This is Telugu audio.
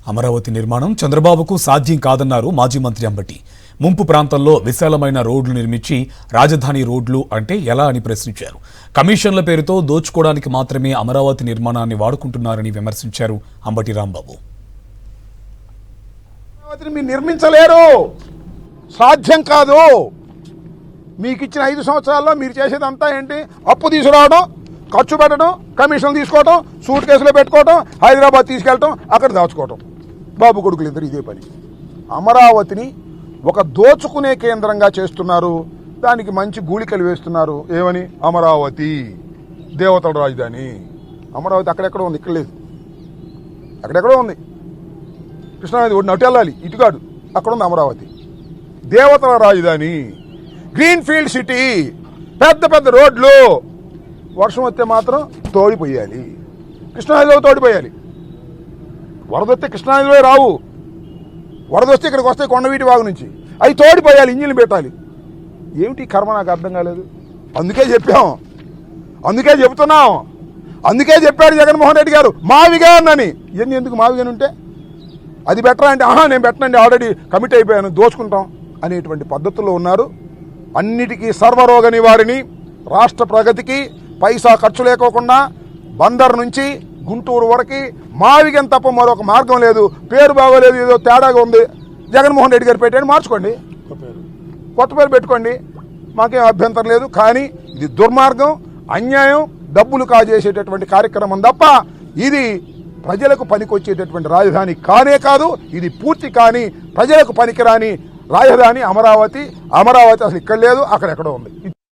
అమరావతి నిర్మాణం చంద్రబాబుకు సాధ్యం కాదన్నారు మాజీ మంత్రి అంబటి. ముంపు ప్రాంతంలో విశాలమైన రోడ్లు నిర్మించి రాజధాని రోడ్లు అంటే ఎలా అని ప్రశ్నించారు. కమిషన్ల పేరుతో దోచుకోవడానికి మాత్రమే అమరావతి నిర్మాణాన్ని వాడుకుంటున్నారని విమర్శించారు అంబటి రాంబాబు. మీరు నిర్మించలేరు, సాధ్యం కాదు. మీకు ఇచ్చిన 5 సంవత్సరాల్లో మీరు చేసేదంతా ఏంటి? అప్పు తీసుకురావడం, ఖర్చు పెట్టడం, కమిషన్ తీసుకోవడం, సూట్ కేసులో పెట్టుకోవడం, హైదరాబాద్ తీసుకెళ్ళటం, అక్కడ దాచుకోవటం. బాబు కొడుకులు ఇద్దరు ఇదే పని. అమరావతిని ఒక దోచుకునే కేంద్రంగా చేస్తున్నారు. దానికి మంచి గూళికలు వేస్తున్నారు. ఏమని? అమరావతి దేవతల రాజధాని. అమరావతి అక్కడెక్కడో ఉంది, ఇక్కడ లేదు. అక్కడెక్కడో ఉంది. కృష్ణానది ఒడిని అటు వెళ్ళాలి, ఇటుకాడు. అక్కడ ఉంది అమరావతి దేవతల రాజధాని. గ్రీన్ ఫీల్డ్ సిటీ, పెద్ద పెద్ద రోడ్లు. వర్షం వస్తే మాత్రం తోడిపోయాలి, కృష్ణానదిలో తోడిపోయాలి. వరద వస్తే కృష్ణానదిలో రావు. వరద వస్తే ఇక్కడికి వస్తే కొండవీటి వాగు నుంచి అవి తోడిపోయాలి, ఇంజిన్లు పెట్టాలి. ఏమిటి కర్మ? నాకు అర్థం కాలేదు. అందుకే చెప్పాం, అందుకే చెబుతున్నాం, అందుకే చెప్పాడు జగన్మోహన్ రెడ్డి గారు మావిగాన్ అని. ఇవన్నీ ఎందుకు మావిగాన్ ఉంటే అది బెటరా అంటే, నేను పెట్టనండి, ఆల్రెడీ కమిట్ అయిపోయాను, దోచుకుంటాం అనేటువంటి పద్ధతుల్లో ఉన్నారు. అన్నిటికీ సర్వరోగ నివారిణి, రాష్ట్ర ప్రగతికి పైసా ఖర్చు లేకోకుండా బందర్ నుంచి గుంటూరు వరకు మావిగన్ తప్ప మరొక మార్గం లేదు. పేరు బాగోలేదు, ఏదో తేడాగా ఉంది, జగన్మోహన్ రెడ్డి గారు పెట్టాడు, మార్చుకోండి, కొత్త పేరు పెట్టుకోండి, మాకేం అభ్యంతరం లేదు. కానీ ఇది దుర్మార్గం, అన్యాయం, డబ్బులు కాజేసేటటువంటి కార్యక్రమం తప్ప ఇది ప్రజలకు పనికొచ్చేటటువంటి రాజధాని కానే కాదు. ఇది పూర్తి కానీ ప్రజలకు పనికిరాని రాజధాని అమరావతి. అమరావతి అసలు ఇక్కడ లేదు, అక్కడెక్కడో ఉంది.